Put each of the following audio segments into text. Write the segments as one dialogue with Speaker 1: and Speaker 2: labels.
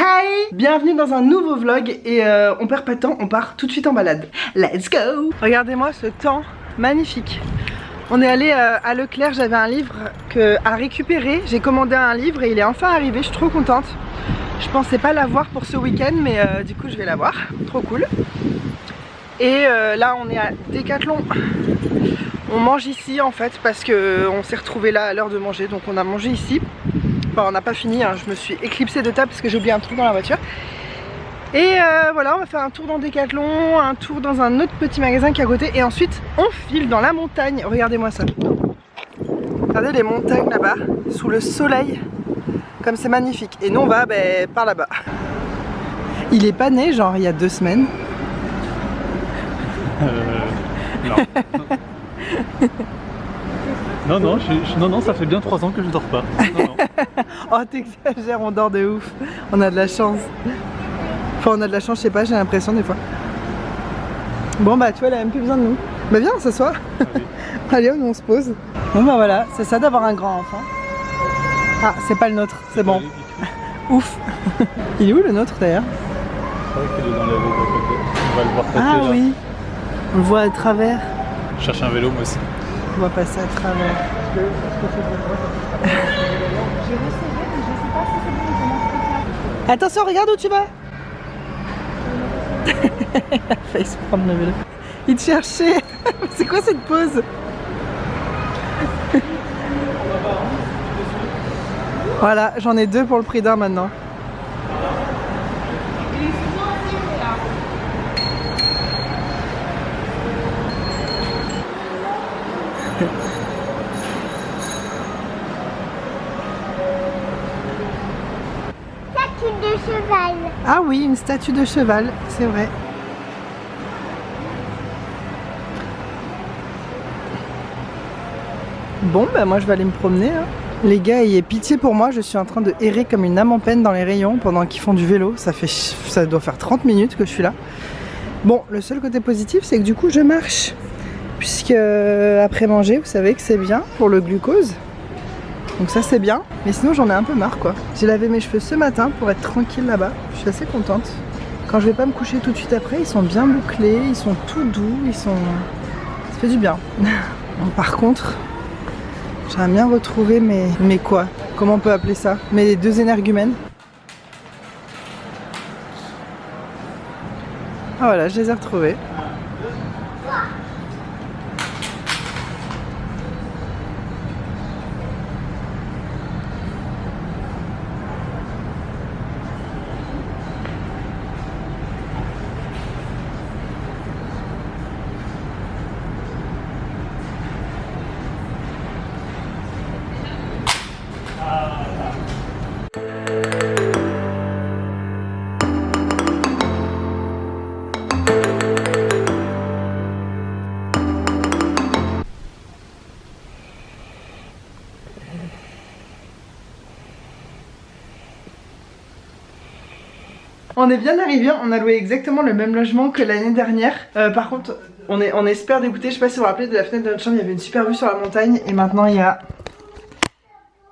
Speaker 1: Hi! Bienvenue dans un nouveau vlog et on perd pas de temps, on part tout de suite en balade. Let's go! Regardez-moi ce temps magnifique. On est allé à Leclerc, j'avais un livre à récupérer. J'ai commandé un livre et il est enfin arrivé, je suis trop contente. Je pensais pas l'avoir pour ce week-end mais du coup je vais l'avoir, trop cool. Et là on est à Decathlon. On mange ici en fait parce qu'on s'est retrouvé là à l'heure de manger, donc on a mangé ici. Enfin on n'a pas fini, hein. Je me suis éclipsée de table parce que j'ai oublié un truc dans la voiture. Et voilà, on va faire un tour dans Decathlon, un tour dans un autre petit magasin qui est à côté et ensuite on file dans la montagne. Regardez-moi ça. Regardez les montagnes là-bas, sous le soleil, comme c'est magnifique. Et nous on va par là-bas. Il est pas né genre il y a 2 semaines.
Speaker 2: Non. non, ça fait bien 3 ans que je dors pas. Non.
Speaker 1: Oh t'exagères, on dort de ouf. On a de la chance. Enfin on a de la chance, je sais pas, j'ai l'impression des fois. Bon bah tu vois, elle a même plus besoin de nous. Bah viens, on s'assoit. Allez, on se pose. Bon bah voilà, c'est ça d'avoir un grand enfant. Ah, c'est pas le nôtre, c'est bon. Ouf. Il est où le nôtre d'ailleurs?
Speaker 2: C'est vrai qu'il est dans la vélo. On va le voir passer
Speaker 1: Ah
Speaker 2: là.
Speaker 1: oui, on le voit à travers.
Speaker 2: Je cherche un vélo moi aussi.
Speaker 1: On va passer à travers. Attention, regarde où tu vas. La face prendre le vélo. Il te cherchait. C'est quoi cette pause? Voilà, j'en ai 2 pour le prix d'un maintenant.
Speaker 3: Statue de cheval.
Speaker 1: Ah oui, une statue de cheval, c'est vrai. Bon, bah moi je vais aller me promener. Hein. Les gars, ayez pitié pour moi, je suis en train de errer comme une âme en peine dans les rayons pendant qu'ils font du vélo. Ça doit faire 30 minutes que je suis là. Bon, le seul côté positif, c'est que du coup je marche. Puisque après manger, vous savez que c'est bien pour le glucose. Donc ça c'est bien, mais sinon j'en ai un peu marre quoi. J'ai lavé mes cheveux ce matin pour être tranquille là-bas, je suis assez contente. Quand je vais pas me coucher tout de suite après, ils sont bien bouclés, ils sont tout doux, ça fait du bien. Bon, par contre, j'aimerais bien retrouver mes quoi? Comment on peut appeler ça? Mes 2 énergumènes. Ah voilà, je les ai retrouvés. On est bien arrivé, on a loué exactement le même logement que l'année dernière. Par contre, on est super dégoûté. Je sais pas si vous vous rappelez, de la fenêtre de notre chambre, il y avait une super vue sur la montagne. Et maintenant, il y a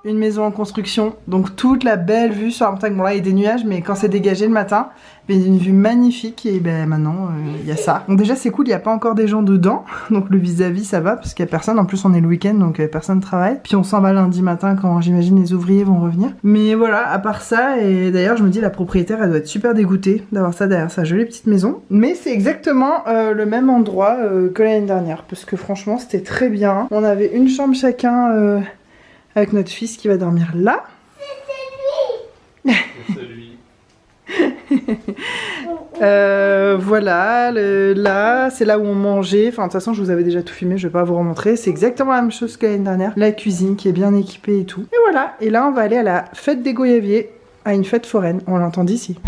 Speaker 1: une maison en construction. Donc toute la belle vue sur la montagne. Bon là, il y a des nuages, mais quand c'est dégagé le matin, il y a une vue magnifique. Et maintenant, il y a ça. Donc déjà, c'est cool, il n'y a pas encore des gens dedans. Donc le vis-à-vis, ça va, parce qu'il n'y a personne. En plus, on est le week-end, donc personne ne travaille. Puis on s'en va lundi matin quand j'imagine les ouvriers vont revenir. Mais voilà, à part ça, et d'ailleurs, je me dis, la propriétaire, elle doit être super dégoûtée d'avoir ça derrière sa jolie petite maison. Mais c'est exactement le même endroit que l'année dernière. Parce que franchement, c'était très bien. On avait une chambre chacun avec notre fils qui va dormir là.
Speaker 2: C'est lui.
Speaker 1: Voilà, là, c'est là où on mangeait. Enfin, de toute façon, je vous avais déjà tout filmé, je vais pas vous remontrer. C'est exactement la même chose que l'année dernière. La cuisine qui est bien équipée et tout. Et voilà. Et là, on va aller à la fête des Goyaviers, à une fête foraine. On l'entend d'ici.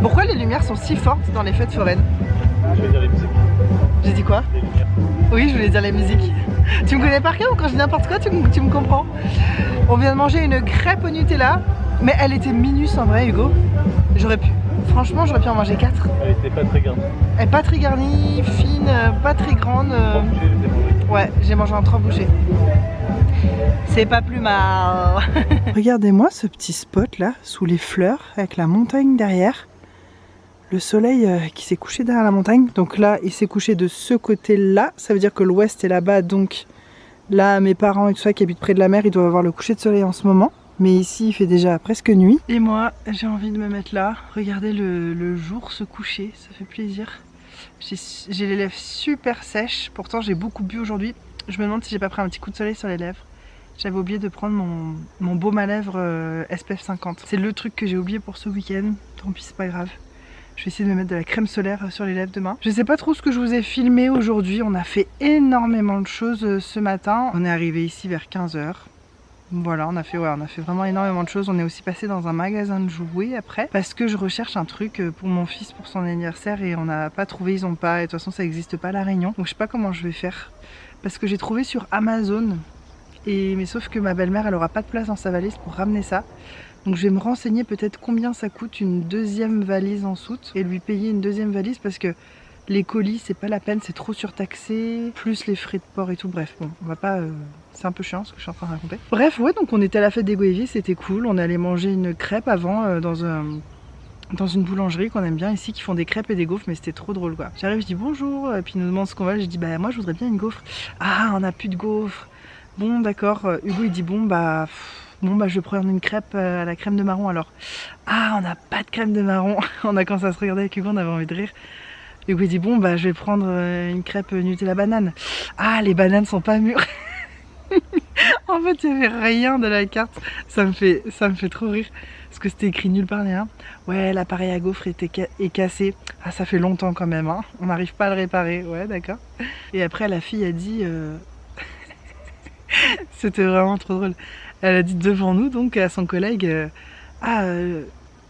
Speaker 1: Pourquoi les lumières sont si fortes dans les fêtes foraines?
Speaker 2: Je vais dire les musiques.
Speaker 1: J'ai dit quoi?
Speaker 2: Les lumières.
Speaker 1: Oui, je voulais dire la musique. Tu me connais par cœur ou quand je dis n'importe quoi, tu me comprends? On vient de manger une crêpe au Nutella, mais elle était minus en vrai, Hugo. J'aurais pu. Franchement, j'aurais pu en manger 4.
Speaker 2: Elle était pas très garnie.
Speaker 1: Elle est pas très garnie, fine, pas très grande.
Speaker 2: Trois bouchées, j'ai mangé.
Speaker 1: Ouais, j'ai mangé en 3 bouchées. C'est pas plus mal. Regardez-moi ce petit spot là, sous les fleurs, avec la montagne derrière. Le soleil qui s'est couché derrière la montagne. Donc là, il s'est couché de ce côté-là. Ça veut dire que l'ouest est là-bas. Donc là, mes parents et tout ça qui habitent près de la mer, ils doivent avoir le coucher de soleil en ce moment. Mais ici, il fait déjà presque nuit. Et moi, j'ai envie de me mettre là. Regardez le jour se coucher, ça fait plaisir. J'ai les lèvres super sèches. Pourtant, j'ai beaucoup bu aujourd'hui. Je me demande si j'ai pas pris un petit coup de soleil sur les lèvres. J'avais oublié de prendre mon baume à lèvres SPF 50. C'est le truc que j'ai oublié pour ce week-end. Tant pis, c'est pas grave. Je vais essayer de me mettre de la crème solaire sur les lèvres demain. Je sais pas trop ce que je vous ai filmé aujourd'hui. On a fait énormément de choses ce matin. On est arrivé ici vers 15 h. Voilà, on a fait vraiment énormément de choses. On est aussi passé dans un magasin de jouets après parce que je recherche un truc pour mon fils pour son anniversaire et on n'a pas trouvé, ils ont pas. Et de toute façon, ça n'existe pas à La Réunion. Donc je sais pas comment je vais faire parce que j'ai trouvé sur Amazon. Mais sauf que ma belle-mère, elle aura pas de place dans sa valise pour ramener ça. Donc je vais me renseigner peut-être combien ça coûte une deuxième valise en soute et lui payer une deuxième valise parce que les colis c'est pas la peine, c'est trop surtaxé, plus les frais de port et tout, bref bon, on va pas... c'est un peu chiant ce que je suis en train de raconter. Bref ouais, donc on était à la fête des Goéviers, c'était cool, on allait manger une crêpe avant dans une boulangerie qu'on aime bien ici qui font des crêpes et des gaufres, mais c'était trop drôle quoi. J'arrive, je dis bonjour, et puis il nous demande ce qu'on veut, je dis bah moi je voudrais bien une gaufre. Ah on a plus de gaufres. Bon d'accord, Hugo il dit bon bah je vais prendre une crêpe à la crème de marron alors. Ah on n'a pas de crème de marron. On a commencé à se regarder avec Hugo, on avait envie de rire. Hugo il dit bon bah je vais prendre une crêpe Nutella banane. Ah les bananes sont pas mûres. En fait il n'y avait rien de la carte. Ça me fait trop rire. Parce que c'était écrit nulle part rien. Ouais l'appareil à gaufre est cassé. Ah ça fait longtemps quand même hein. On n'arrive pas à le réparer. Ouais d'accord. Et après la fille a dit c'était vraiment trop drôle. Elle a dit devant nous donc à son collègue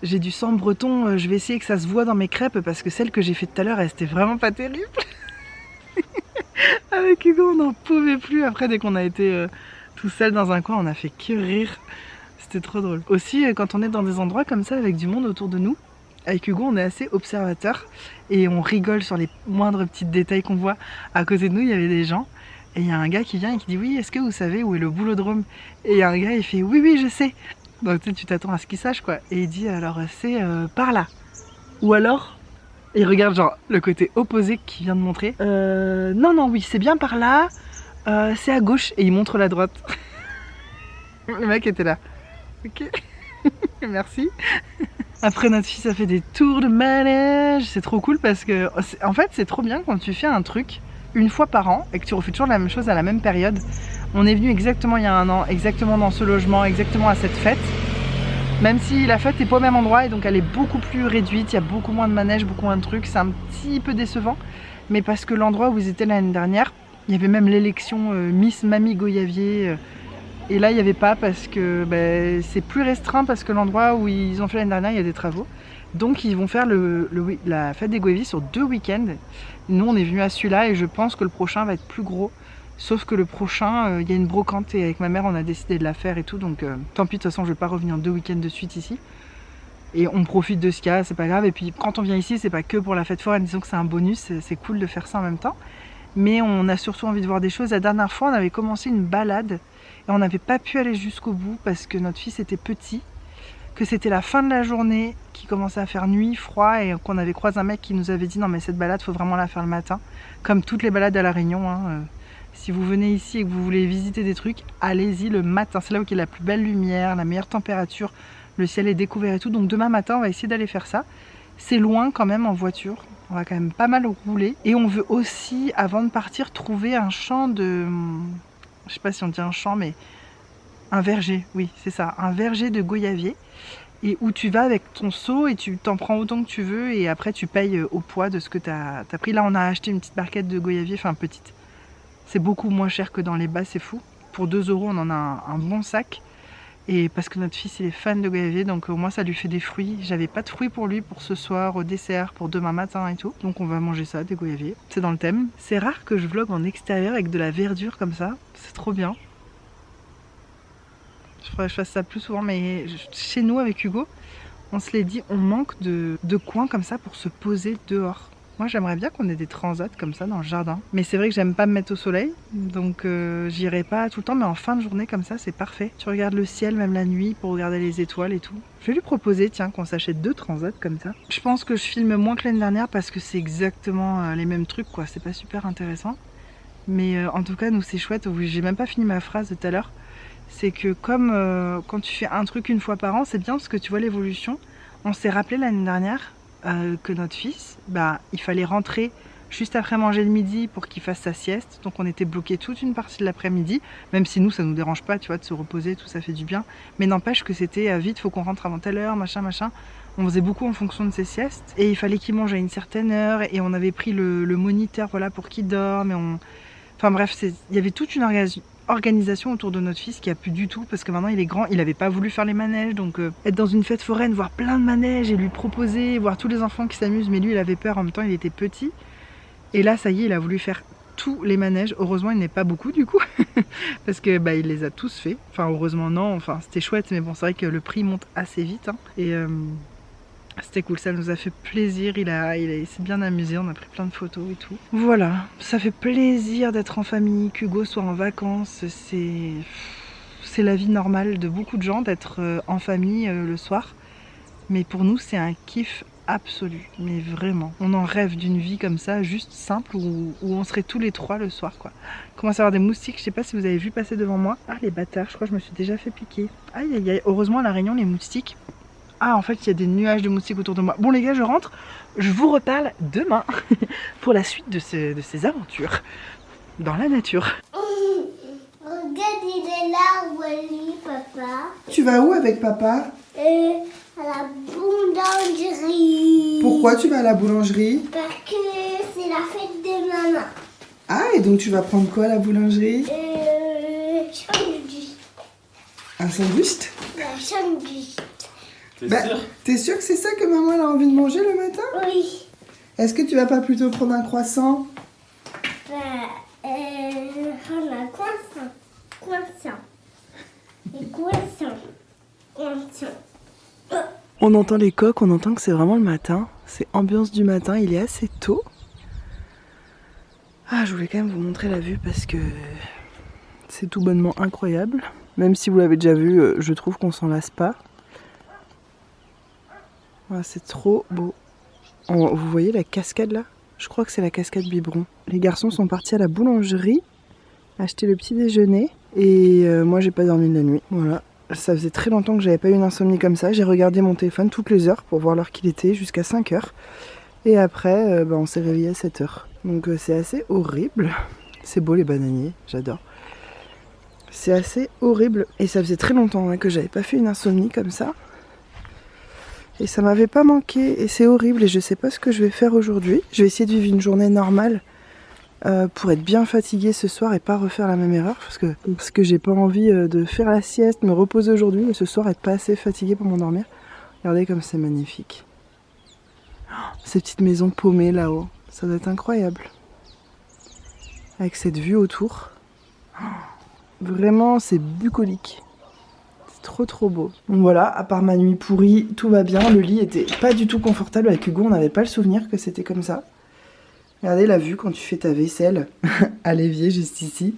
Speaker 1: j'ai du sang breton, je vais essayer que ça se voit dans mes crêpes parce que celle que j'ai fait tout à l'heure elle était vraiment pas terrible. Avec Hugo on n'en pouvait plus après dès qu'on a été tout seul dans un coin, on a fait que rire. C'était trop drôle. Aussi quand on est dans des endroits comme ça avec du monde autour de nous, avec Hugo on est assez observateur et on rigole sur les moindres petits détails qu'on voit. À côté de nous il y avait des gens. Et il y a un gars qui vient et qui dit oui, est-ce que vous savez où est le boulodrome? Et il y a un gars il fait oui je sais. Donc tu t'attends à ce qu'il sache quoi. Et il dit alors c'est par là. Ou alors il regarde genre le côté opposé qu'il vient de montrer. Non oui c'est bien par là. C'est à gauche et il montre la droite. Le mec était là. Ok. Merci. Après notre fils a fait des tours de manège. C'est trop cool parce que en fait c'est trop bien quand tu fais un truc une fois par an et que tu refais toujours la même chose à la même période. On est venu exactement il y a un an, exactement dans ce logement, exactement à cette fête. Même si la fête n'est pas au même endroit et donc elle est beaucoup plus réduite, il y a beaucoup moins de manèges, beaucoup moins de trucs, c'est un petit peu décevant. Mais parce que l'endroit où ils étaient l'année dernière, il y avait même l'élection Miss Mamie Goyavier. Et là il n'y avait pas parce que c'est plus restreint parce que l'endroit où ils ont fait l'année dernière, il y a des travaux. Donc ils vont faire la fête des Goéviers sur 2 week-ends. Nous on est venu à celui-là et je pense que le prochain va être plus gros. Sauf que le prochain, il y a une brocante et avec ma mère on a décidé de la faire et tout. Donc tant pis, de toute façon je vais pas revenir 2 week-ends de suite ici. Et on profite de ce qu'il y a, c'est pas grave. Et puis quand on vient ici, c'est pas que pour la fête foraine, disons que c'est un bonus, c'est cool de faire ça en même temps. Mais on a surtout envie de voir des choses. La dernière fois on avait commencé une balade et on n'avait pas pu aller jusqu'au bout parce que notre fils était petit. Que c'était la fin de la journée, qu'il commençait à faire nuit, froid et qu'on avait croisé un mec qui nous avait dit non mais cette balade faut vraiment la faire le matin, comme toutes les balades à La Réunion hein. Si vous venez ici et que vous voulez visiter des trucs, allez-y le matin, c'est là où il y a la plus belle lumière, la meilleure température, le ciel est découvert et tout, donc demain matin on va essayer d'aller faire ça. C'est loin quand même en voiture, on va quand même pas mal rouler et on veut aussi avant de partir trouver un champ de, je sais pas si on dit un champ mais un verger, oui c'est ça, un verger de goyavier. Et où tu vas avec ton seau et tu t'en prends autant que tu veux et après tu payes au poids de ce que tu as pris. Là on a acheté une petite barquette de goyavier, enfin petite. C'est beaucoup moins cher que dans les bas, c'est fou. Pour 2 € on en a un bon sac. Et parce que notre fils il est fan de goyavier, donc au moins ça lui fait des fruits. J'avais pas de fruits pour lui pour ce soir, au dessert, pour demain matin et tout. Donc on va manger ça, des goyaviers. C'est dans le thème. C'est rare que je vlog en extérieur avec de la verdure comme ça. C'est trop bien. Je faudrait que je fasse ça plus souvent, mais chez nous avec Hugo, on se l'est dit, on manque de coins comme ça pour se poser dehors. Moi j'aimerais bien qu'on ait des transats comme ça dans le jardin. Mais c'est vrai que j'aime pas me mettre au soleil, donc j'irai pas tout le temps, mais en fin de journée comme ça c'est parfait. Tu regardes le ciel même la nuit pour regarder les étoiles et tout. Je vais lui proposer tiens qu'on s'achète 2 transats comme ça. Je pense que je filme moins que l'année dernière parce que c'est exactement les mêmes trucs quoi, c'est pas super intéressant. Mais en tout cas nous c'est chouette, j'ai même pas fini ma phrase de tout à l'heure. C'est que comme quand tu fais un truc une fois par an, c'est bien parce que tu vois l'évolution. On s'est rappelé l'année dernière que notre fils, il fallait rentrer juste après manger le midi pour qu'il fasse sa sieste. Donc on était bloqué toute une partie de l'après-midi, même si nous ça nous dérange pas, tu vois, de se reposer, tout ça fait du bien. Mais n'empêche que c'était vite, faut qu'on rentre avant telle heure, machin, machin. On faisait beaucoup en fonction de ses siestes et il fallait qu'il mange à une certaine heure et on avait pris le moniteur voilà, pour qu'il dorme. Enfin bref, il y avait toute une organisation autour de notre fils qui a plus du tout parce que maintenant il est grand, il n'avait pas voulu faire les manèges, donc être dans une fête foraine, voir plein de manèges et lui proposer, voir tous les enfants qui s'amusent, mais lui il avait peur, en même temps il était petit et là ça y est il a voulu faire tous les manèges. Heureusement il n'est pas beaucoup du coup parce que il les a tous fait, enfin heureusement non, enfin c'était chouette, mais bon c'est vrai que le prix monte assez vite hein. Et c'était cool, ça nous a fait plaisir, il s'est bien amusé, on a pris plein de photos et tout. Voilà, ça fait plaisir d'être en famille, qu'Hugo soit en vacances, c'est la vie normale de beaucoup de gens d'être en famille le soir. Mais pour nous c'est un kiff absolu, mais vraiment. On en rêve d'une vie comme ça, juste simple, où on serait tous les 3 le soir quoi. On commence à avoir des moustiques, je sais pas si vous avez vu passer devant moi. Ah les bâtards, je crois que je me suis déjà fait piquer. Aïe aïe aïe, heureusement à La Réunion les moustiques. Ah en fait il y a des nuages de moustiques autour de moi. Bon les gars je rentre, je vous reparle demain pour la suite de ces aventures dans la nature.
Speaker 3: Regarde il est là où elle est papa.
Speaker 1: Tu vas où avec papa?
Speaker 3: À la boulangerie.
Speaker 1: Pourquoi tu vas à la boulangerie?
Speaker 3: Parce que c'est la fête de maman.
Speaker 1: Ah et donc tu vas prendre quoi à la boulangerie?
Speaker 3: Sandwich.
Speaker 1: Un sandwich?
Speaker 3: La sandwich.
Speaker 1: T'es sûr que c'est ça que maman elle a envie de manger le matin?
Speaker 3: Oui.
Speaker 1: Est-ce que tu vas pas plutôt prendre un croissant?
Speaker 3: On a croissant. Et croissant.
Speaker 1: On entend les coqs, on entend que c'est vraiment le matin. C'est ambiance du matin, il est assez tôt. Ah, je voulais quand même vous montrer la vue parce que c'est tout bonnement incroyable. Même si vous l'avez déjà vu, je trouve qu'on s'en lasse pas. Voilà, c'est trop beau. Vous voyez la cascade là? Je crois que c'est la cascade Biberon. Les garçons sont partis à la boulangerie acheter le petit déjeuner et moi j'ai pas dormi de la nuit. Voilà, ça faisait très longtemps que j'avais pas eu une insomnie comme ça. J'ai regardé mon téléphone toutes les heures pour voir l'heure qu'il était jusqu'à 5 heures. Et après on s'est réveillé à 7 heures. Donc c'est assez horrible. C'est beau les bananiers, j'adore. C'est assez horrible et ça faisait très longtemps que j'avais pas fait une insomnie comme ça. Et ça m'avait pas manqué et c'est horrible et je sais pas ce que je vais faire aujourd'hui. Je vais essayer de vivre une journée normale pour être bien fatiguée ce soir et pas refaire la même erreur parce que j'ai pas envie de faire la sieste, me reposer aujourd'hui et ce soir être pas assez fatiguée pour m'endormir. Regardez comme c'est magnifique. Oh, ces petites maisons paumées là-haut, ça doit être incroyable. Avec cette vue autour. Oh, vraiment c'est bucolique. Trop beau. Donc voilà, à part ma nuit pourrie, tout va bien. Le lit était pas du tout confortable avec Hugo, on n'avait pas le souvenir que c'était comme ça. Regardez la vue quand tu fais ta vaisselle à l'évier juste ici.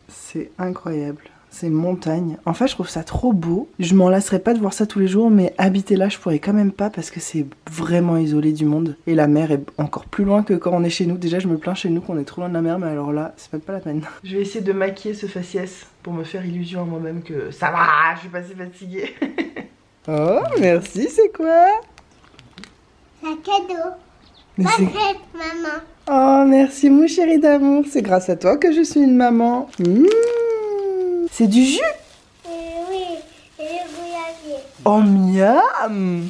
Speaker 1: C'est incroyable. C'est montagne. En fait, je trouve ça trop beau. Je m'en lasserais pas de voir ça tous les jours, mais habiter là, je pourrais quand même pas parce que c'est vraiment isolé du monde. Et la mer est encore plus loin que quand on est chez nous. Déjà, je me plains chez nous qu'on est trop loin de la mer, mais alors là, c'est même pas la peine. Je vais essayer de maquiller ce faciès pour me faire illusion à moi-même que ça va, je suis pas si fatiguée. Oh, merci, c'est quoi?
Speaker 3: C'est un cadeau.
Speaker 1: Mais
Speaker 3: Pas fête, maman.
Speaker 1: Oh, merci mon chéri d'amour. C'est grâce à toi que je suis une maman. C'est du jus?
Speaker 3: Oui, et le goyavier.
Speaker 1: Oh, miam.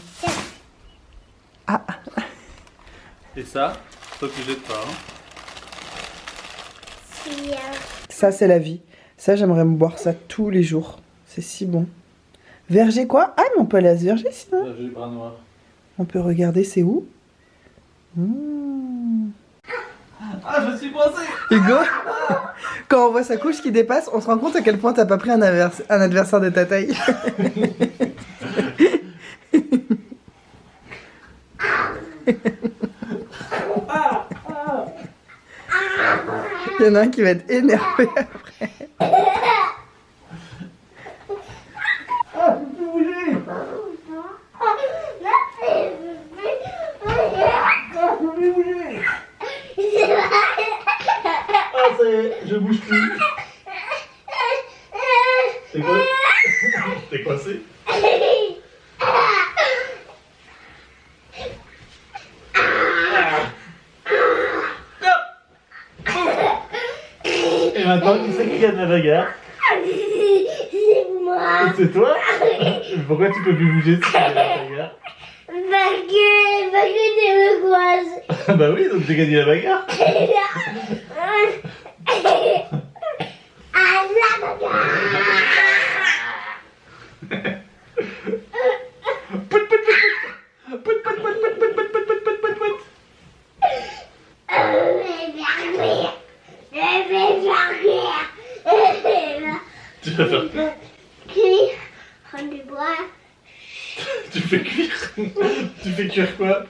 Speaker 1: Ah.
Speaker 2: Et ça, toi tu jettes pas. Hein.
Speaker 3: Si,
Speaker 1: Ça, c'est la vie. Ça, j'aimerais me boire ça tous les jours. C'est si bon. Verger quoi? Ah mais on peut aller à ce verger sinon.
Speaker 2: Verger bras noir.
Speaker 1: On peut regarder c'est où. Mmh.
Speaker 2: Ah, je suis coincé.
Speaker 1: Hugo, quand on voit sa couche qui dépasse, on se rend compte à quel point t'as pas pris un adversaire de ta taille. Il y en a un qui va être énervé après.
Speaker 2: Ah, je peux bouger. Ah, je peux plus bouger. Ah, ça y est, je bouge plus. C'est quoi? T'es coincé? Et maintenant, qui c'est qui gagne la bagarre?
Speaker 3: C'est moi.
Speaker 2: C'est toi? Pourquoi tu peux plus bouger si tu gagnes la bagarre?
Speaker 3: Parce que tu me croises.
Speaker 2: Bah oui, donc j'ai gagné la bagarre.
Speaker 3: Ah, la bagarre.
Speaker 2: Pout, pout, pout, pout. Pout, pout, pout, pout, pout, pout, pout, pout, pout, pout. Tu vas faire quoi?
Speaker 3: Cuire du bois
Speaker 2: Tu fais cuire? Tu fais cuire quoi?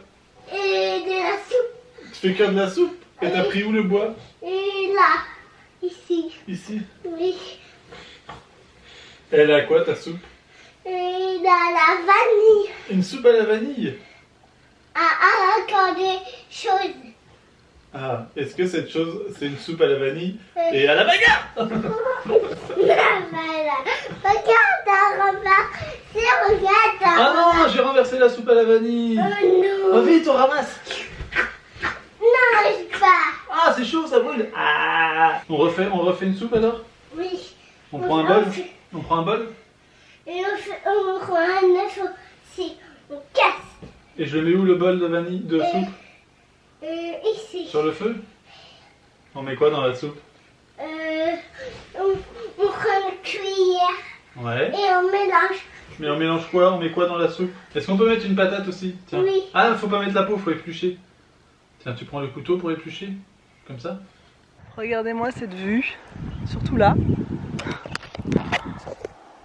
Speaker 3: et de la soupe.
Speaker 2: Tu fais cuire de la soupe? Et t'as pris où le bois?
Speaker 3: Et là, ici,
Speaker 2: Ici.
Speaker 3: oui.
Speaker 2: Elle a quoi ta soupe?
Speaker 3: Et dans la vanille.
Speaker 2: Une soupe à la vanille?
Speaker 3: Encore des choses.
Speaker 2: Ah, est-ce que cette chose, c'est une soupe à la vanille et à la bagarre?
Speaker 3: Voilà. Regarde, regarde.
Speaker 2: Ah non, j'ai renversé la soupe à la vanille.
Speaker 3: Oh
Speaker 2: Oh
Speaker 3: non.
Speaker 2: vite, on ramasse.
Speaker 3: Non, je pas.
Speaker 2: Ah, c'est chaud, ça brûle. Ah. On refait une soupe alors?
Speaker 3: Oui.
Speaker 2: On prend un bol? On prend un bol?
Speaker 3: Et on prend un œuf aussi. On casse.
Speaker 2: Et je le mets où le bol de vanille, de soupe?
Speaker 3: Ici.
Speaker 2: Sur le feu? On met quoi dans la soupe?
Speaker 3: On prend une cuillère
Speaker 2: Ouais.
Speaker 3: et on mélange.
Speaker 2: Mais on mélange quoi? On met quoi dans la soupe? Est-ce qu'on peut mettre une patate aussi? Tiens.
Speaker 3: Oui.
Speaker 2: Ah, faut pas mettre la peau, faut éplucher. Tiens, tu prends le couteau pour éplucher? Comme ça?
Speaker 1: Regardez-moi cette vue, surtout là.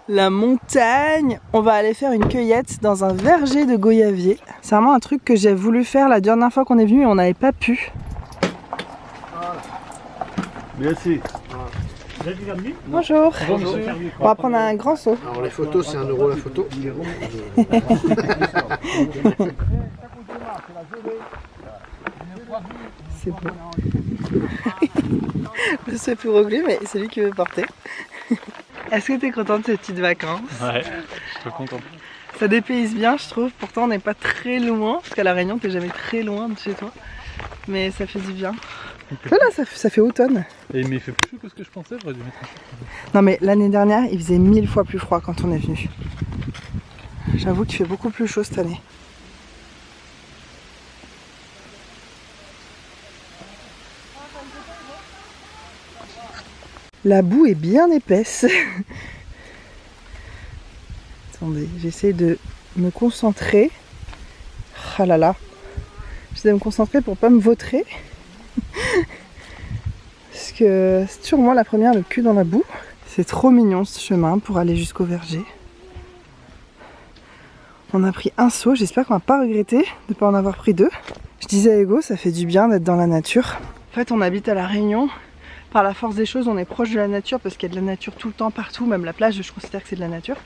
Speaker 1: La montagne. On va aller faire une cueillette dans un verger de goyavier. C'est vraiment un truc que j'ai voulu faire la dernière fois qu'on est venu et on n'avait pas pu.
Speaker 2: Merci.
Speaker 1: Bonjour.
Speaker 2: Bonjour, monsieur.
Speaker 1: On va prendre un grand seau.
Speaker 4: Alors les photos, c'est 1 € la photo.
Speaker 1: C'est beau. Le seau est plus roglu, mais c'est lui qui veut porter. Est-ce que tu es content de ces petites vacances?
Speaker 2: Ouais, je suis trop content.
Speaker 1: Ça dépayse bien, je trouve. Pourtant, on n'est pas très loin, parce qu'à La Réunion, t'es jamais très loin de chez toi. Mais ça fait du bien. Voilà, ça fait automne.
Speaker 2: Et mais il fait plus chaud que ce que je pensais, j'aurais dû mettre un chaud.
Speaker 1: Non mais l'année dernière, il faisait 1000 fois plus froid quand on est venu. J'avoue qu'il fait beaucoup plus chaud cette année. La boue est bien épaisse. Attendez, j'essaie de me concentrer. Ah là là. J'essaie de me concentrer pour pas me vautrer. Parce que c'est toujours moi la première, le cul dans la boue. C'est trop mignon ce chemin pour aller jusqu'au verger. On a pris un seau, j'espère qu'on va pas regretter de ne pas en avoir pris deux. Je disais à Hugo, ça fait du bien d'être dans la nature. En fait, on habite à La Réunion. Par la force des choses, on est proche de la nature parce qu'il y a de la nature tout le temps, partout. Même la plage, je considère que c'est de la nature.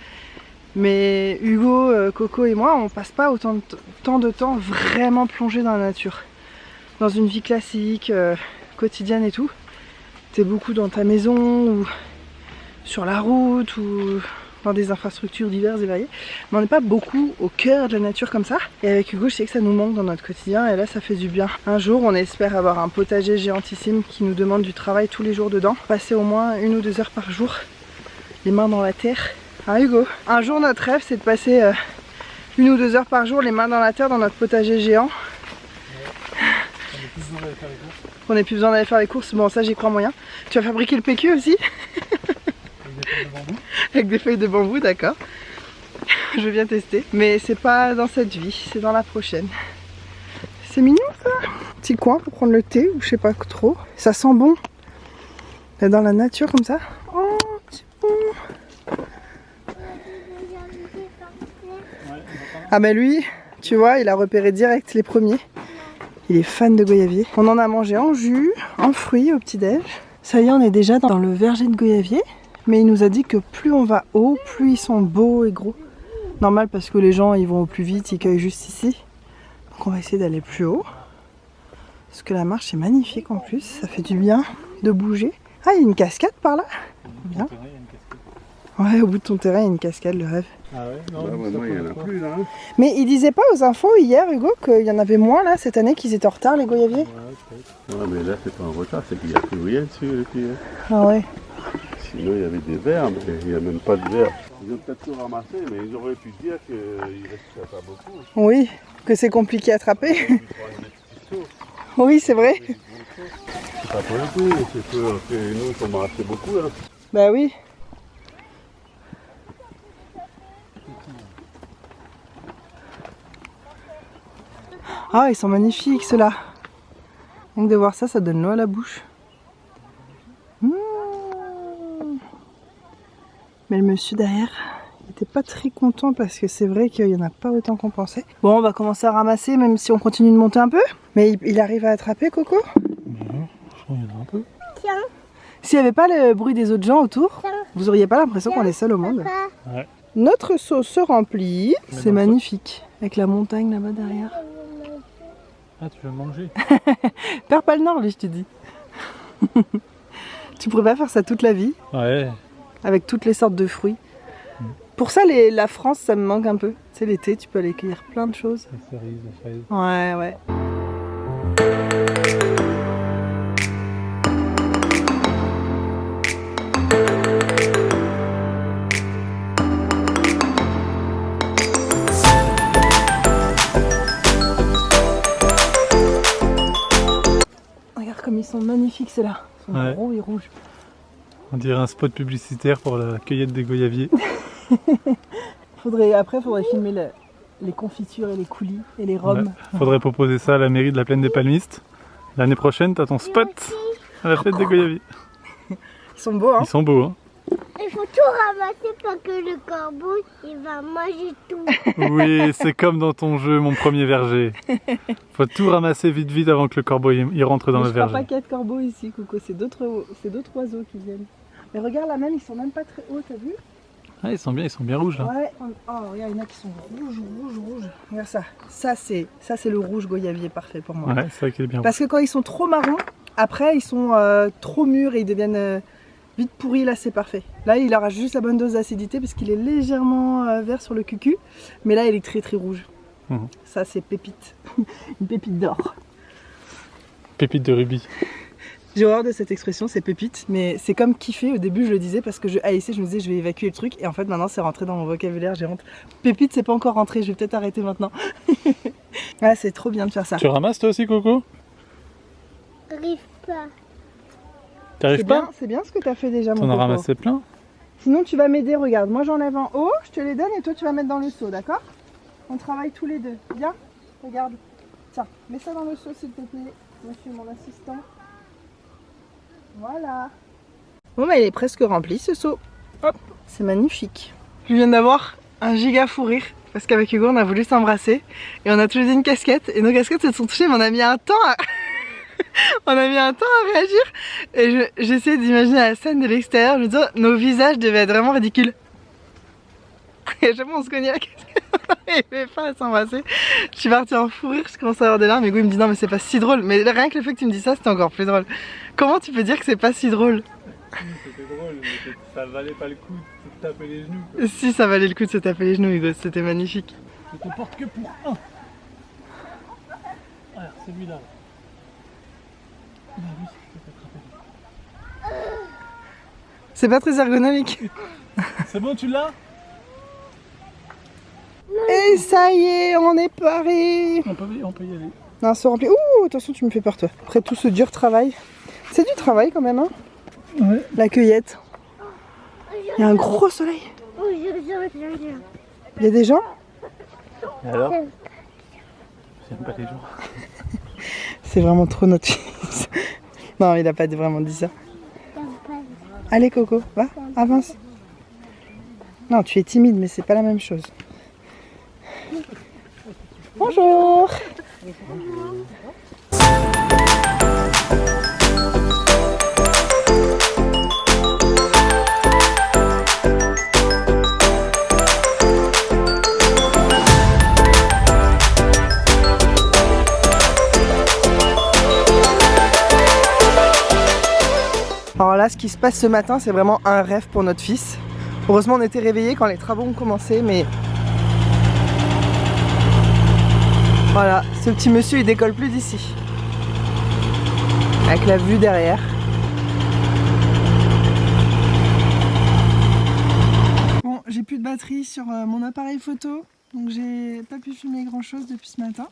Speaker 1: Mais Hugo, Coco et moi, on passe pas autant de temps vraiment plongé dans la nature. Dans une vie classique, quotidienne et tout. T'es beaucoup dans ta maison ou sur la route ou dans des infrastructures diverses et variées. Mais on n'est pas beaucoup au cœur de la nature comme ça. Et avec Hugo, je sais que ça nous manque dans notre quotidien et là, ça fait du bien. Un jour, on espère avoir un potager géantissime qui nous demande du travail tous les jours dedans. Passer au moins 1 ou 2 heures par jour, les mains dans la terre. Hein Hugo? Un jour, notre rêve, c'est de passer 1 ou 2 heures par jour, les mains dans la terre, dans notre potager géant. On n'a plus besoin d'aller faire les courses. Bon, ça, j'y crois moyen. Tu vas fabriquer le PQ aussi? Avec des feuilles de bambou, d'accord. Je viens tester. Mais c'est pas dans cette vie, c'est dans la prochaine. C'est mignon ça. Petit coin pour prendre le thé ou je sais pas trop. Ça sent bon. Là, dans la nature comme ça. Oh, c'est bon. Ah bah lui, tu vois, il a repéré direct les premiers. Il est fan de goyavier. On en a mangé en jus, en fruits au petit-déj. Ça y est, on est déjà dans le verger de goyavier. Mais il nous a dit que plus on va haut, plus ils sont beaux et gros. Normal parce que les gens ils vont au plus vite, ils cueillent juste ici. Donc on va essayer d'aller plus haut. Parce que la marche est magnifique en plus, ça fait du bien de bouger. Ah, il y a une cascade par là. Bien. Ouais, au bout de ton terrain, il y a une cascade, le rêve.
Speaker 2: Ah ouais, non,
Speaker 4: Bah, moi, il n'y en a plus là.
Speaker 1: Mais il disait pas aux infos hier, Hugo, qu'il y en avait moins là cette année, qu'ils étaient en retard les goyaviers?
Speaker 4: Non, mais là, c'est pas en retard, c'est qu'il n'y a plus rien dessus. Et puis,
Speaker 1: Ah ouais.
Speaker 4: sinon, il y avait des vers, mais il n'y a même pas de vers. Ils ont peut-être tout ramassé, mais ils auraient pu dire qu'il reste pas beaucoup.
Speaker 1: Oui, que c'est compliqué à attraper.
Speaker 4: Ils prennent des petits seaux.
Speaker 1: Oui, c'est vrai.
Speaker 4: C'est pas pour le coup, c'est que nous, on en ramassé beaucoup. Hein.
Speaker 1: Bah oui. Ah, ils sont magnifiques ceux-là. Rien que de voir ça, ça donne l'eau à la bouche. Mmh. Mais le monsieur derrière, il était pas très content parce que c'est vrai qu'il n'y en a pas autant qu'on pensait. Bon, on va commencer à ramasser même si on continue de monter un peu. Mais il arrive à attraper, Coco?
Speaker 2: Non, je crois qu'il y en a un peu.
Speaker 3: Tiens,
Speaker 1: S'il n'y avait pas le bruit des autres gens autour,
Speaker 3: tiens.
Speaker 1: vous auriez pas l'impression qu'on est seul au monde.
Speaker 3: Papa,
Speaker 2: Ouais.
Speaker 1: Notre seau se remplit.
Speaker 2: Mais
Speaker 1: C'est
Speaker 2: dans le
Speaker 1: magnifique. Avec la montagne là-bas derrière.
Speaker 2: Ah, tu veux manger?
Speaker 1: Perds pas le nord, lui, je te dis. Tu pourrais pas faire ça toute la vie,
Speaker 2: Ouais.
Speaker 1: avec toutes les sortes de fruits. Pour ça, la France, ça me manque un peu. Tu sais, l'été, tu peux aller cueillir plein de choses.
Speaker 2: La cerise, la fraise.
Speaker 1: Ouais, ouais. Regarde comme ils sont magnifiques, ceux-là. Ils sont
Speaker 2: Ouais.
Speaker 1: gros et rouges.
Speaker 2: On dirait un spot publicitaire pour la cueillette des goyaviers.
Speaker 1: Après, faudrait filmer les confitures et les coulis et les rhums.
Speaker 2: Ouais. Faudrait proposer ça à la mairie de la Plaine des Palmistes. L'année prochaine, t'as ton spot à la fête des goyaviers.
Speaker 1: Ils sont beaux, hein.
Speaker 2: Ils sont beaux, hein.
Speaker 3: il faut tout ramasser parce que le corbeau, il va manger tout.
Speaker 2: Oui, c'est comme dans ton jeu, mon premier verger. Faut tout ramasser vite vite avant que le corbeau il rentre dans
Speaker 1: Mais
Speaker 2: le
Speaker 1: je crois
Speaker 2: verger.
Speaker 1: pas qu'il y a de corbeaux ici, Coco. C'est d'autres oiseaux qui viennent. Mais regarde là même, ils sont même pas très hauts, t'as vu?
Speaker 2: Ah, ils sont bien rouges là.
Speaker 1: Ouais. Oh, regarde, il y en a qui sont rouges. Regarde ça. Ça c'est le rouge goyavier parfait pour moi.
Speaker 2: Ouais, c'est vrai qu'il est bien rouge.
Speaker 1: Parce que quand ils sont trop marrons, après ils sont trop mûrs et ils deviennent vite pourris. Là c'est parfait. Là il aura juste la bonne dose d'acidité parce qu'il est légèrement vert sur le cucu. Mais là il est très très rouge.
Speaker 2: Mhm.
Speaker 1: Ça c'est pépite. Une pépite d'or.
Speaker 2: Pépite de rubis.
Speaker 1: J'ai horreur de cette expression, c'est pépite, mais c'est comme kiffer. Au début, je le disais parce que je haïssais, je me disais je vais évacuer le truc, et en fait maintenant c'est rentré dans mon vocabulaire, j'ai honte. Pépite, c'est pas encore rentré, je vais peut-être arrêter maintenant. Ouais, c'est trop bien de faire ça.
Speaker 2: Tu ramasses toi aussi, Coco?
Speaker 3: Arrive pas.
Speaker 2: T'arrives pas?
Speaker 1: C'est bien ce que t'as fait déjà, mon
Speaker 2: T'en as
Speaker 1: coco.
Speaker 2: ramassé plein?
Speaker 1: Sinon, tu vas m'aider, regarde. Moi j'enlève en haut, je te les donne et toi tu vas mettre dans le seau, d'accord? On travaille tous les deux. Viens, regarde. Tiens, mets ça dans le seau s'il te plaît. Monsieur mon assistant. Voilà. Bon, bah il est presque rempli ce seau. Hop, c'est magnifique. Je viens d'avoir un giga fou rire parce qu'avec Hugo on a voulu s'embrasser et on a tous les deux une casquette et nos casquettes se sont touchées mais on a mis un temps à... on a mis un temps à réagir et j'essaie d'imaginer la scène de l'extérieur. Je veux dire, nos visages devaient être vraiment ridicules. Et à chaque fois on se cognait la casquette, on n'arrivait pas à s'embrasser. Je suis partie en fou rire, je commence à avoir des larmes et Hugo il me dit non mais c'est pas si drôle. Mais rien que le fait que tu me dis ça c'était encore plus drôle. Comment tu peux dire que c'est pas si drôle?
Speaker 2: C'était drôle, mais ça valait pas le coup de te taper les genoux, quoi.
Speaker 1: Si, ça valait le coup de se taper les genoux, Hugo, c'était magnifique.
Speaker 2: Je te porte que pour un. Alors, celui-là. Bah oui, je peux t'attraper.
Speaker 1: C'est pas très ergonomique.
Speaker 2: C'est bon, tu l'as?
Speaker 1: Et ça y est, on est paré.
Speaker 2: On peut y aller.
Speaker 1: Non, c'est rempli. Ouh, attention, tu me fais peur, toi. Après tout ce dur travail. C'est du travail quand même, hein,
Speaker 2: Ouais.
Speaker 1: la cueillette.
Speaker 3: Je
Speaker 1: Il y a un gros soleil. Il y a des gens?
Speaker 2: Et alors? J'aime pas les gens.
Speaker 1: C'est vraiment trop notre fils. Non, il a pas vraiment dit ça. Allez Coco, va, avance. Non, tu es timide, mais c'est pas la même chose. Bonjour. Alors là, ce qui se passe ce matin, c'est vraiment un rêve pour notre fils. Heureusement, on était réveillés quand les travaux ont commencé, mais... Voilà, ce petit monsieur, il décolle plus d'ici. Avec la vue derrière. Bon, j'ai plus de batterie sur mon appareil photo, donc j'ai pas pu filmer grand chose depuis ce matin.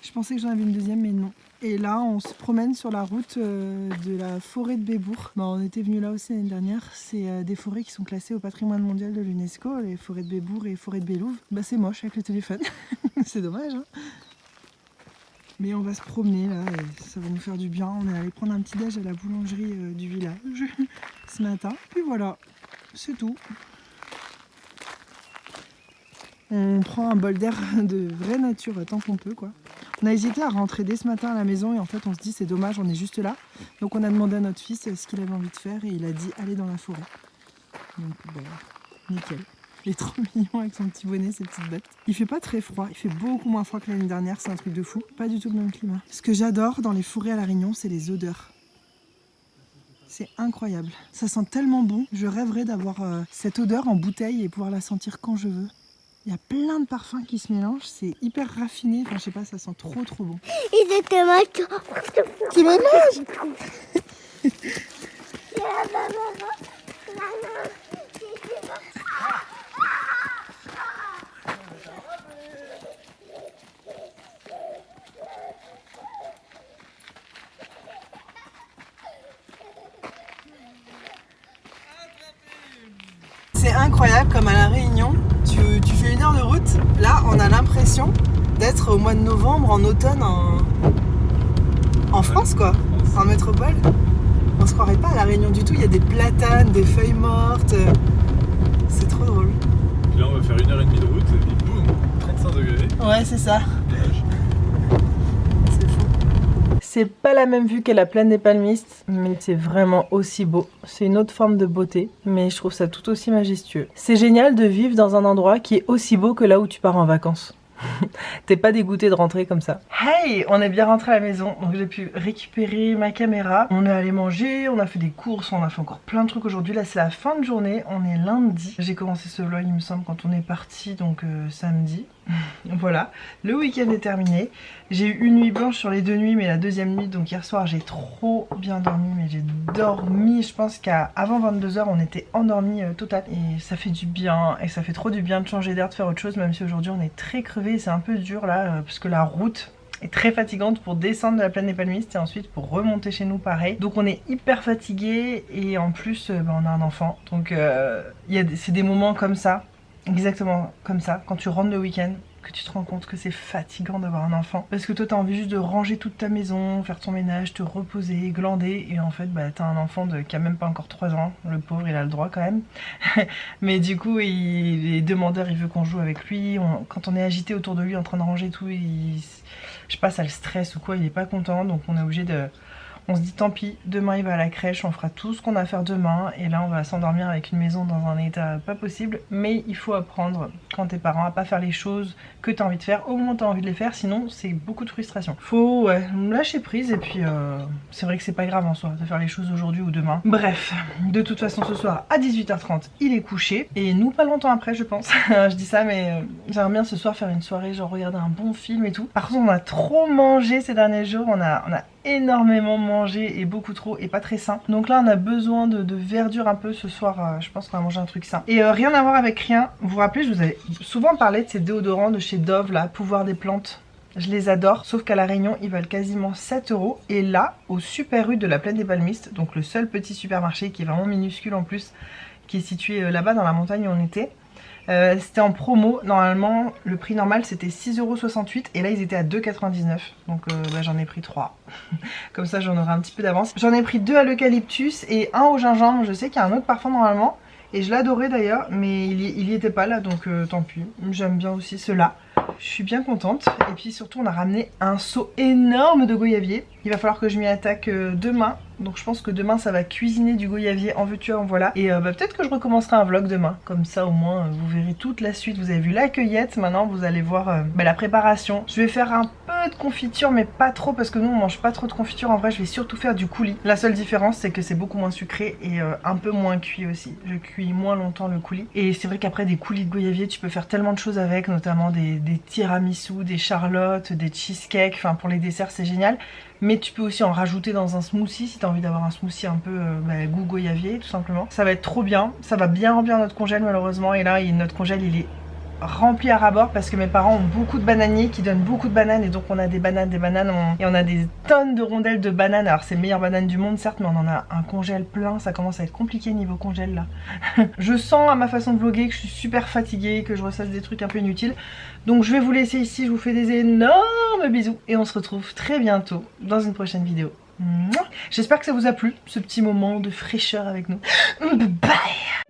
Speaker 1: Je pensais que j'en avais une deuxième, mais non. Et là, on se promène sur la route de la forêt de Bébour. Bon, on était venu là aussi l'année dernière. C'est des forêts qui sont classées au patrimoine mondial de l'UNESCO, les forêts de Bébour et les forêts de Bélouve. Bah, c'est moche avec le téléphone. C'est dommage, hein. Mais on va se promener là et ça va nous faire du bien. On est allé prendre un petit déj à la boulangerie du village ce matin. Puis voilà, c'est tout. On prend un bol d'air de vraie nature tant qu'on peut, quoi. On a hésité à rentrer dès ce matin à la maison et en fait on se dit c'est dommage, on est juste là. Donc on a demandé à notre fils ce qu'il avait envie de faire et il a dit aller dans la forêt. Donc bah, nickel. Il est trop mignon avec son petit bonnet, ses petites bottes. Il fait pas très froid, il fait beaucoup moins froid que l'année dernière, c'est un truc de fou. Pas du tout le même climat. Ce que j'adore dans les forêts à La Réunion, c'est les odeurs. C'est incroyable. Ça sent tellement bon. Je rêverais d'avoir cette odeur en bouteille et pouvoir la sentir quand je veux. Il y a plein de parfums qui se mélangent, c'est hyper raffiné, enfin je sais pas, ça sent trop bon.
Speaker 3: Il était mal.
Speaker 1: Tu me manges? C'est incroyable comme à La Réunion, tu fais 1 heure de route, là on a l'impression d'être au mois de novembre, en automne, en France quoi, en métropole. On se croirait pas à La Réunion du tout, il y a des platanes, des feuilles mortes, c'est trop drôle.
Speaker 2: Puis là on va faire 1h30 de route et puis boum, 35 degrés.
Speaker 1: Ouais c'est ça. C'est fou. C'est pas la même vue qu'à la plaine des Palmistes, mais c'est vraiment aussi beau. C'est une autre forme de beauté, mais je trouve ça tout aussi majestueux. C'est génial de vivre dans un endroit qui est aussi beau que là où tu pars en vacances. T'es pas dégoûté de rentrer comme ça. Hey, on est bien rentré à la maison, donc j'ai pu récupérer ma caméra. On est allé manger, on a fait des courses, on a fait encore plein de trucs aujourd'hui. Là c'est la fin de journée, on est lundi. J'ai commencé ce vlog il me semble quand on est parti, donc samedi. Voilà, le week-end est terminé. J'ai eu une nuit blanche sur les 2 nuits, mais la deuxième nuit, donc hier soir j'ai trop bien dormi, mais j'ai dormi, je pense qu'avant 22 h on était endormi total. Et ça fait du bien, et ça fait trop du bien de changer d'air, de faire autre chose, même si aujourd'hui on est très crevé, c'est un peu dur là, parce que la route est très fatigante pour descendre de la plaine des Palmistes et ensuite pour remonter chez nous pareil. Donc on est hyper fatigué et en plus on a un enfant, donc c'est des moments comme ça. Exactement comme ça, quand tu rentres le week-end, que tu te rends compte que c'est fatigant d'avoir un enfant. Parce que toi t'as envie juste de ranger toute ta maison, faire ton ménage, te reposer, glander. Et en fait bah t'as un enfant qui a même pas encore 3 ans, le pauvre il a le droit quand même. Mais du coup il est demandeur, il veut qu'on joue avec lui. Quand on est agité autour de lui en train de ranger tout, je sais pas, ça le stresse ou quoi, il est pas content. Donc on est obligé de... On se dit tant pis, demain il va à la crèche, on fera tout ce qu'on a à faire demain. Et là on va s'endormir avec une maison dans un état pas possible. Mais il faut apprendre quand t'es parent à pas faire les choses que t'as envie de faire au moment où t'as envie de les faire. Sinon c'est beaucoup de frustration. Faut lâcher prise et puis c'est vrai que c'est pas grave en soi de faire les choses aujourd'hui ou demain. Bref, de toute façon ce soir à 18 h 30 il est couché. Et nous pas longtemps après je pense. Je dis ça mais j'aimerais bien ce soir faire une soirée genre regarder un bon film et tout. Par contre on a trop mangé ces derniers jours, on a énormément mangé et beaucoup trop et pas très sain. Donc là on a besoin de verdure un peu ce soir, je pense qu'on va manger un truc sain. Et rien à voir avec rien, vous vous rappelez je vous avais souvent parlé de ces déodorants de chez Dove là, Pouvoir des plantes. Je les adore, sauf qu'à La Réunion ils valent quasiment 7 € et là au Super U de la plaine des Palmistes, donc le seul petit supermarché qui est vraiment minuscule en plus, qui est situé là-bas dans la montagne où on était. C'était en promo, normalement le prix normal c'était 6,68 € et là ils étaient à 2,99 €, donc j'en ai pris 3. Comme ça j'en aurai un petit peu d'avance. J'en ai pris 2 à l'eucalyptus et 1 au gingembre. Je sais qu'il y a un autre parfum normalement et je l'adorais d'ailleurs, mais il y était pas là, donc tant pis. J'aime bien aussi ceux-là. Je suis bien contente. Et puis surtout on a ramené un seau énorme de goyavier. Il va falloir que je m'y attaque demain. Donc je pense que demain ça va cuisiner du goyavier en veux-tu en voilà. Et peut-être que je recommencerai un vlog demain. Comme ça au moins vous verrez toute la suite. Vous avez vu la cueillette, maintenant vous allez voir la préparation. Je vais faire un peu de confiture mais pas trop parce que nous on mange pas trop de confiture. En vrai je vais surtout faire du coulis. La seule différence c'est que c'est beaucoup moins sucré et un peu moins cuit aussi. Je cuis moins longtemps le coulis. Et c'est vrai qu'après des coulis de goyavier tu peux faire tellement de choses avec, notamment des tiramisu, des charlottes, des cheesecakes. Enfin pour les desserts c'est génial. Mais tu peux aussi en rajouter dans un smoothie si tu as envie d'avoir un smoothie un peu goût goyavier tout simplement. Ça va être trop bien, ça va bien remplir notre congèle malheureusement. Et là notre congèle il est rempli à ras-bord parce que mes parents ont beaucoup de bananiers qui donnent beaucoup de bananes. Et donc on a des bananes, et on a des tonnes de rondelles de bananes. Alors c'est les meilleures bananes du monde certes, mais on en a un congèle plein. Ça commence à être compliqué niveau congèle là. Je sens à ma façon de vlogger que je suis super fatiguée, que je ressasse des trucs un peu inutiles. Donc je vais vous laisser ici, je vous fais des énormes bisous et on se retrouve très bientôt dans une prochaine vidéo. J'espère que ça vous a plu, ce petit moment de fraîcheur avec nous. Bye.